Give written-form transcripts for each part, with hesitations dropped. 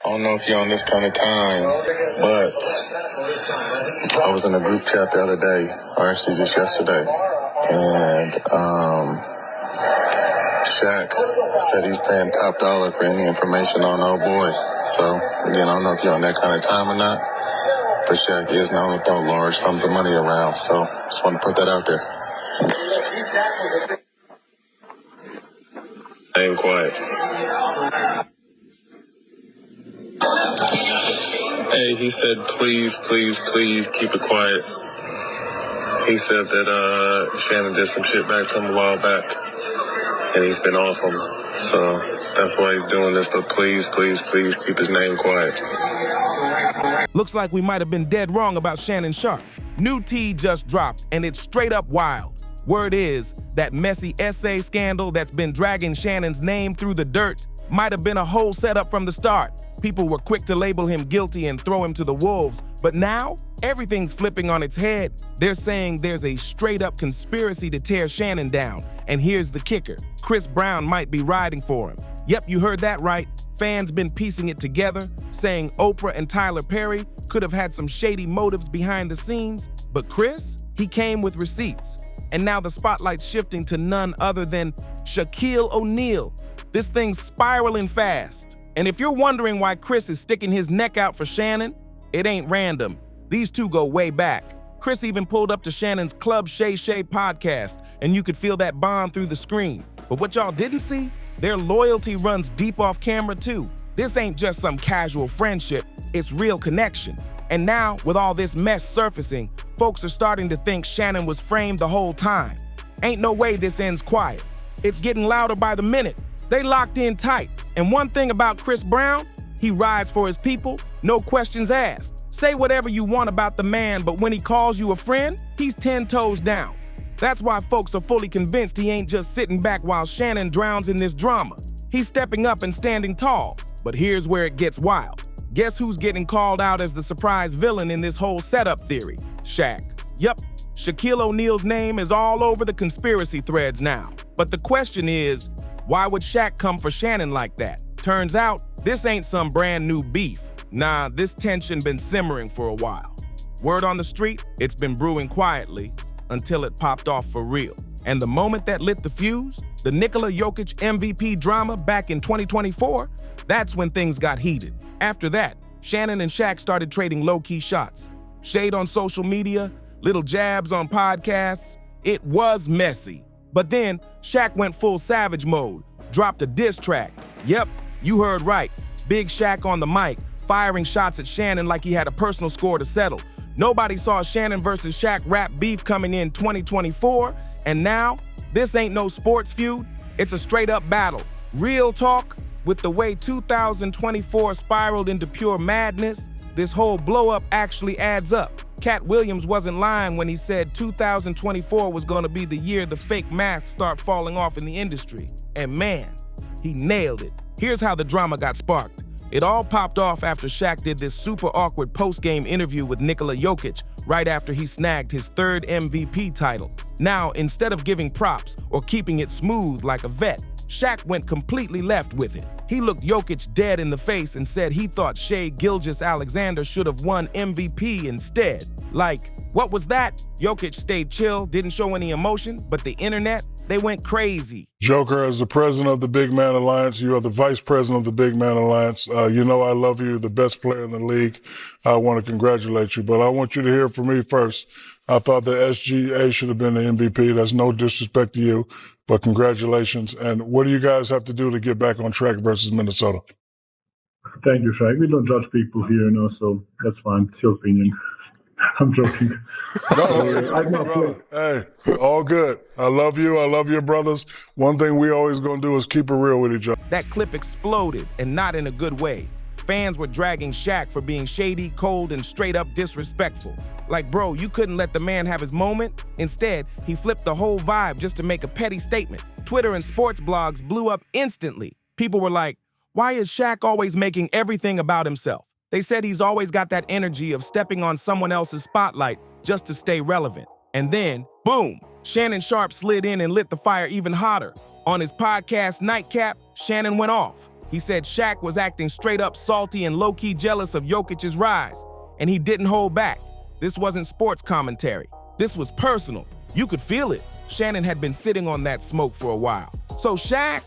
I don't know if you're on this kind of time, but I was in a group chat the other day, or actually just yesterday, and Shaq said he's paying top dollar for any information on old boy. So, again, I don't know if you're on that kind of time or not, but Shaq is known to throw large sums of money around, so just want to put that out there. Staying quiet. Hey, he said, please keep it quiet. He said that Shannon did some shit back to him a while back, and he's been off him. So that's why he's doing this, but please keep his name quiet. Looks like we might have been dead wrong about Shannon Sharpe. New tea just dropped, and it's straight up wild. Word is that messy essay scandal that's been dragging Shannon's name through the dirt might have been a whole setup from the start. People were quick to label him guilty and throw him to the wolves, but now everything's flipping on its head. They're saying there's a straight-up conspiracy to tear Shannon down, and here's the kicker. Chris Brown might be riding for him. Yep, you heard that right. Fans been piecing it together, saying Oprah and Tyler Perry could have had some shady motives behind the scenes, but Chris, he came with receipts. And now the spotlight's shifting to none other than Shaquille O'Neal. This thing's spiraling fast. And if you're wondering why Chris is sticking his neck out for Shannon, it ain't random. These two go way back. Chris even pulled up to Shannon's Club Shay Shay podcast, and you could feel that bond through the screen. But what y'all didn't see? Their loyalty runs deep off camera too. This ain't just some casual friendship, it's real connection. And now, with all this mess surfacing, folks are starting to think Shannon was framed the whole time. Ain't no way this ends quiet. It's getting louder by the minute. They locked in tight. And one thing about Chris Brown, he rides for his people, no questions asked. Say whatever you want about the man, but when he calls you a friend, he's 10 toes down. That's why folks are fully convinced he ain't just sitting back while Shannon drowns in this drama. He's stepping up and standing tall. But here's where it gets wild. Guess who's getting called out as the surprise villain in this whole setup theory? Shaq. Yup, Shaquille O'Neal's name is all over the conspiracy threads now. But the question is, why would Shaq come for Shannon like that? Turns out, this ain't some brand new beef. Nah, this tension been simmering for a while. Word on the street, it's been brewing quietly until it popped off for real. And the moment that lit the fuse, the Nikola Jokic MVP drama back in 2024, that's when things got heated. After that, Shannon and Shaq started trading low-key shots. Shade on social media, little jabs on podcasts. It was messy. But then, Shaq went full savage mode, dropped a diss track. Yep, you heard right. Big Shaq on the mic, firing shots at Shannon like he had a personal score to settle. Nobody saw Shannon versus Shaq rap beef coming in 2024, and now, this ain't no sports feud, it's a straight-up battle. Real talk, with the way 2024 spiraled into pure madness, this whole blow-up actually adds up. Cat Williams wasn't lying when he said 2024 was gonna be the year the fake masks start falling off in the industry. And man, he nailed it. Here's how the drama got sparked. It all popped off after Shaq did this super awkward post-game interview with Nikola Jokic right after he snagged his third MVP title. Now, instead of giving props or keeping it smooth like a vet, Shaq went completely left with it. He looked Jokic dead in the face and said he thought Shai Gilgeous-Alexander should have won MVP instead. Like, what was that? Jokic stayed chill, didn't show any emotion, but the internet, they went crazy. Joker, as the president of the Big Man Alliance, you are the vice president of the Big Man Alliance. You know I love you, the best player in the league. I want to congratulate you, but I want you to hear from me first. I thought the SGA should have been the MVP. That's no disrespect to you, but congratulations. And what do you guys have to do to get back on track versus Minnesota? Thank you, Shaq. We don't judge people here, so that's fine. It's your opinion. I'm joking. No, hey, all good. I love you. I love your brothers. One thing we always gonna do is keep it real with each other. That clip exploded, and not in a good way. Fans were dragging Shaq for being shady, cold, and straight up disrespectful. Like, bro, you couldn't let the man have his moment. Instead, he flipped the whole vibe just to make a petty statement. Twitter and sports blogs blew up instantly. People were like, why is Shaq always making everything about himself? They said he's always got that energy of stepping on someone else's spotlight just to stay relevant. And then, boom, Shannon Sharpe slid in and lit the fire even hotter. On his podcast Nightcap, Shannon went off. He said Shaq was acting straight up salty and low-key jealous of Jokic's rise, and he didn't hold back. This wasn't sports commentary. This was personal. You could feel it. Shannon had been sitting on that smoke for a while. So Shaq,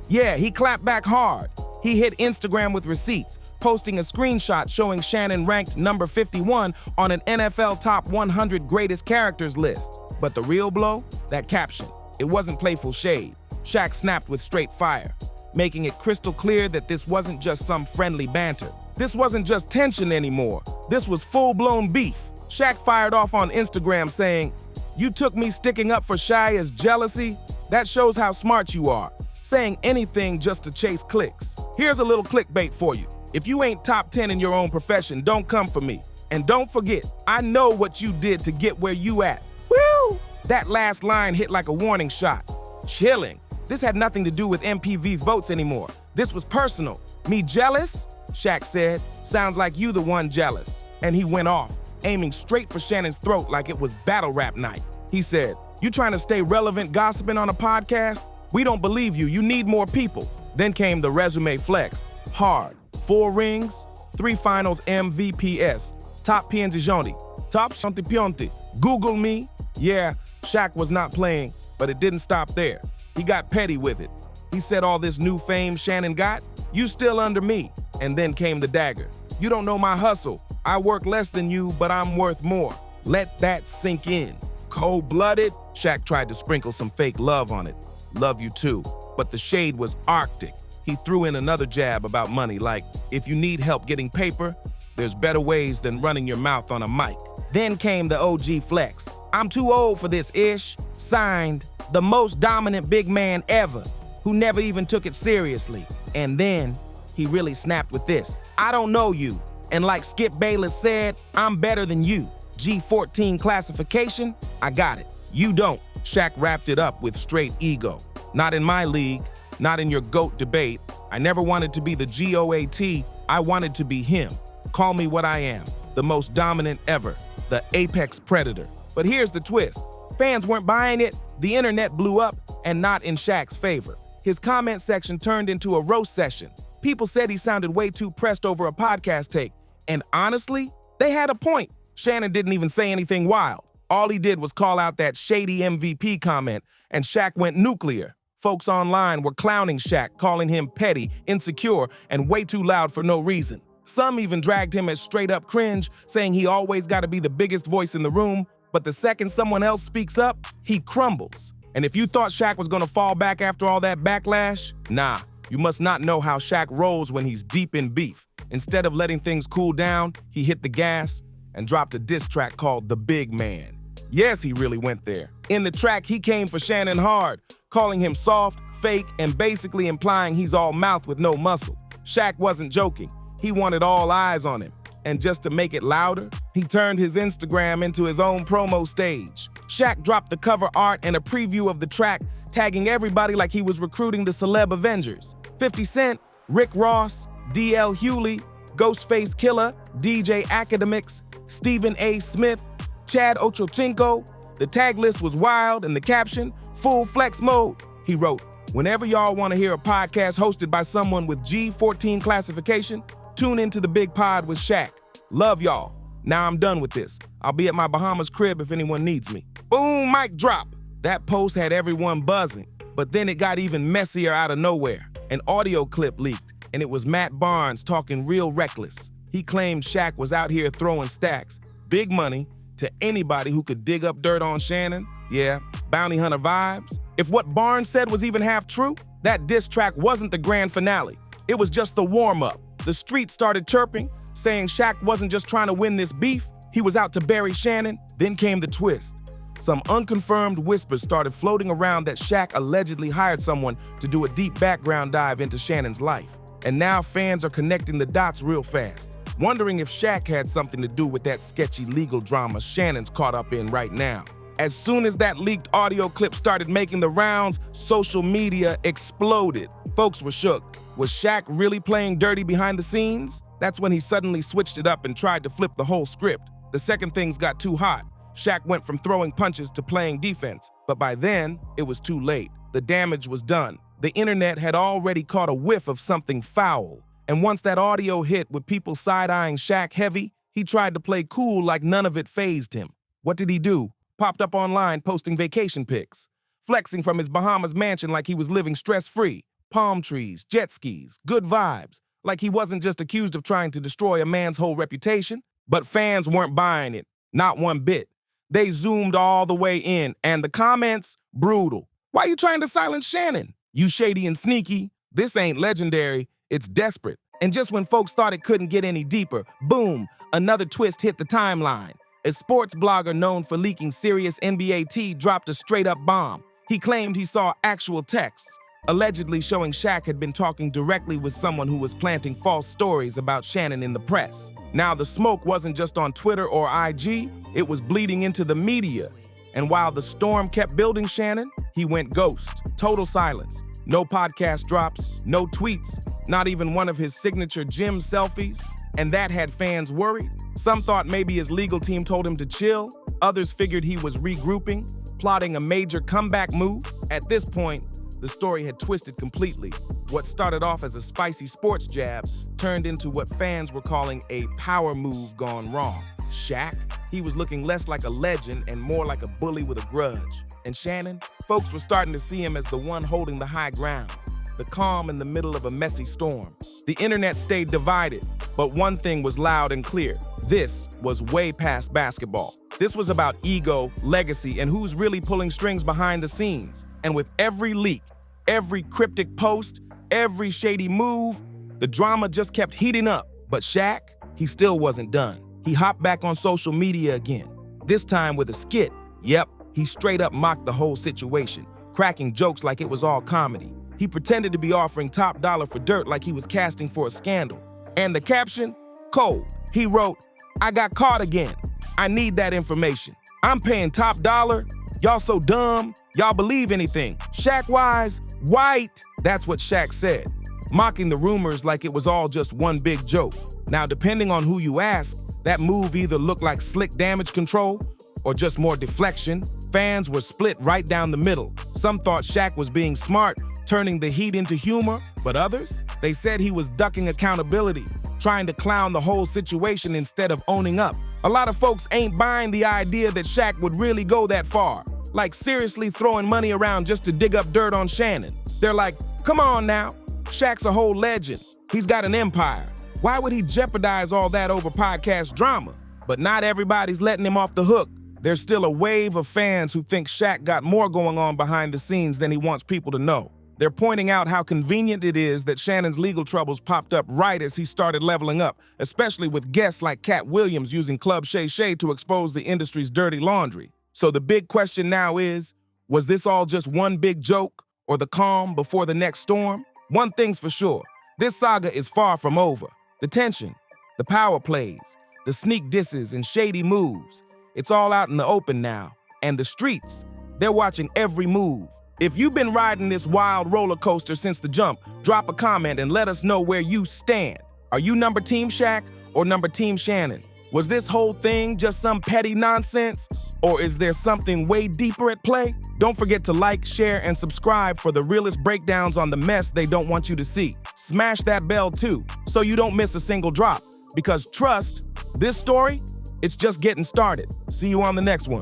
yeah, he clapped back hard. He hit Instagram with receipts, posting a screenshot showing Shannon ranked number 51 on an NFL Top 100 Greatest Characters list. But the real blow? That caption. It wasn't playful shade. Shaq snapped with straight fire, making it crystal clear that this wasn't just some friendly banter. This wasn't just tension anymore. This was full-blown beef. Shaq fired off on Instagram saying, "You took me sticking up for Shy as jealousy? That shows how smart you are. Saying anything just to chase clicks. Here's a little clickbait for you. If you ain't top 10 in your own profession, don't come for me. And don't forget, I know what you did to get where you at." Woo! That last line hit like a warning shot. Chilling. This had nothing to do with MPV votes anymore. This was personal. "Me jealous?" Shaq said. "Sounds like you the one jealous." And he went off, aiming straight for Shannon's throat like it was battle rap night. He said, "You trying to stay relevant gossiping on a podcast? We don't believe you. You need more people." Then came the resume flex. Hard. 4 rings, 3 finals MVPs. Top pienzigioni. Top championi. Google me. Yeah, Shaq was not playing, but it didn't stop there. He got petty with it. He said all this new fame Shannon got, "You still under me." And then came the dagger. "You don't know my hustle. I work less than you, but I'm worth more. Let that sink in." Cold-blooded, Shaq tried to sprinkle some fake love on it. "Love you too." But the shade was arctic. He threw in another jab about money, like, "If you need help getting paper, there's better ways than running your mouth on a mic." Then came the OG flex. "I'm too old for this ish." Signed, the most dominant big man ever, who never even took it seriously. And then he really snapped with this. "I don't know you. And like Skip Bayless said, I'm better than you. G14 classification, I got it. You don't." Shaq wrapped it up with straight ego. "Not in my league, not in your GOAT debate. I never wanted to be the GOAT, I wanted to be him. Call me what I am, the most dominant ever, the apex predator." But here's the twist. Fans weren't buying it, the internet blew up, and not in Shaq's favor. His comment section turned into a roast session. People said he sounded way too pressed over a podcast take. And honestly, they had a point. Shannon didn't even say anything wild. All he did was call out that shady MVP comment, and Shaq went nuclear. Folks online were clowning Shaq, calling him petty, insecure, and way too loud for no reason. Some even dragged him as straight up cringe, saying he always gotta be the biggest voice in the room, but the second someone else speaks up, he crumbles. And if you thought Shaq was gonna fall back after all that backlash, nah, you must not know how Shaq rolls when he's deep in beef. Instead of letting things cool down, he hit the gas and dropped a diss track called The Big Man. Yes, he really went there. In the track, he came for Shannon hard, calling him soft, fake, and basically implying he's all mouth with no muscle. Shaq wasn't joking. He wanted all eyes on him. And just to make it louder, he turned his Instagram into his own promo stage. Shaq dropped the cover art and a preview of the track, tagging everybody like he was recruiting the celeb Avengers. 50 Cent, Rick Ross, DL Hewley, Ghostface Killer, DJ Academics, Stephen A. Smith, Chad Ochocinco. The tag list was wild and the caption, "Full flex mode." He wrote, "Whenever y'all want to hear a podcast hosted by someone with G14 classification, tune into The Big Pod with Shaq. Love y'all. Now I'm done with this. I'll be at my Bahamas crib if anyone needs me." Boom, mic drop. That post had everyone buzzing, but then it got even messier out of nowhere. An audio clip leaked, and it was Matt Barnes talking real reckless. He claimed Shaq was out here throwing stacks, big money, to anybody who could dig up dirt on Shannon. Yeah, bounty hunter vibes. If what Barnes said was even half true, that diss track wasn't the grand finale. It was just the warm-up. The streets started chirping, saying Shaq wasn't just trying to win this beef, he was out to bury Shannon. Then came the twist. Some unconfirmed whispers started floating around that Shaq allegedly hired someone to do a deep background dive into Shannon's life. And now fans are connecting the dots real fast, wondering if Shaq had something to do with that sketchy legal drama Shannon's caught up in right now. As soon as that leaked audio clip started making the rounds, social media exploded. Folks were shook. Was Shaq really playing dirty behind the scenes? That's when he suddenly switched it up and tried to flip the whole script. The second things got too hot. Shaq went from throwing punches to playing defense, but by then, it was too late. The damage was done. The internet had already caught a whiff of something foul. And once that audio hit with people side-eyeing Shaq heavy, he tried to play cool like none of it fazed him. What did he do? Popped up online posting vacation pics, flexing from his Bahamas mansion like he was living stress-free, palm trees, jet skis, good vibes, like he wasn't just accused of trying to destroy a man's whole reputation. But fans weren't buying it, not one bit. They zoomed all the way in, and the comments, brutal. Why you trying to silence Shannon? You shady and sneaky. This ain't legendary, it's desperate. And just when folks thought it couldn't get any deeper, boom, another twist hit the timeline. A sports blogger known for leaking serious NBA tea dropped a straight-up bomb. He claimed he saw actual texts, allegedly showing Shaq had been talking directly with someone who was planting false stories about Shannon in the press. Now, the smoke wasn't just on Twitter or IG, it was bleeding into the media. And while the storm kept building Shannon, he went ghost. Total silence. No podcast drops, no tweets, not even one of his signature gym selfies. And that had fans worried. Some thought maybe his legal team told him to chill. Others figured he was regrouping, plotting a major comeback move. At this point, the story had twisted completely. What started off as a spicy sports jab turned into what fans were calling a power move gone wrong. Shaq? He was looking less like a legend and more like a bully with a grudge. And Shannon? Folks were starting to see him as the one holding the high ground, the calm in the middle of a messy storm. The internet stayed divided, but one thing was loud and clear. This was way past basketball. This was about ego, legacy, and who's really pulling strings behind the scenes. And with every leak, every cryptic post, every shady move, the drama just kept heating up. But Shaq, he still wasn't done. He hopped back on social media again, this time with a skit. Yep, he straight up mocked the whole situation, cracking jokes like it was all comedy. He pretended to be offering top dollar for dirt like he was casting for a scandal. And the caption? Cold. He wrote, "I got caught again. I need that information. I'm paying top dollar. Y'all so dumb. Y'all believe anything. Shaq-wise, white." That's what Shaq said, mocking the rumors like it was all just one big joke. Now, depending on who you ask, that move either looked like slick damage control or just more deflection. Fans were split right down the middle. Some thought Shaq was being smart, turning the heat into humor, but others, they said he was ducking accountability, trying to clown the whole situation instead of owning up. A lot of folks ain't buying the idea that Shaq would really go that far, like seriously throwing money around just to dig up dirt on Shannon. They're like, come on now, Shaq's a whole legend. He's got an empire. Why would he jeopardize all that over podcast drama? But not everybody's letting him off the hook. There's still a wave of fans who think Shaq got more going on behind the scenes than he wants people to know. They're pointing out how convenient it is that Shannon's legal troubles popped up right as he started leveling up, especially with guests like Cat Williams using Club Shay Shay to expose the industry's dirty laundry. So the big question now is, was this all just one big joke or the calm before the next storm? One thing's for sure, this saga is far from over. The tension, the power plays, the sneak disses and shady moves, it's all out in the open now. And the streets, they're watching every move. If you've been riding this wild roller coaster since the jump, drop a comment and let us know where you stand. Are you number Team Shaq or number Team Shannon? Was this whole thing just some petty nonsense? Or is there something way deeper at play? Don't forget to like, share, and subscribe for the realest breakdowns on the mess they don't want you to see. Smash that bell too, so you don't miss a single drop. Because trust, this story, it's just getting started. See you on the next one.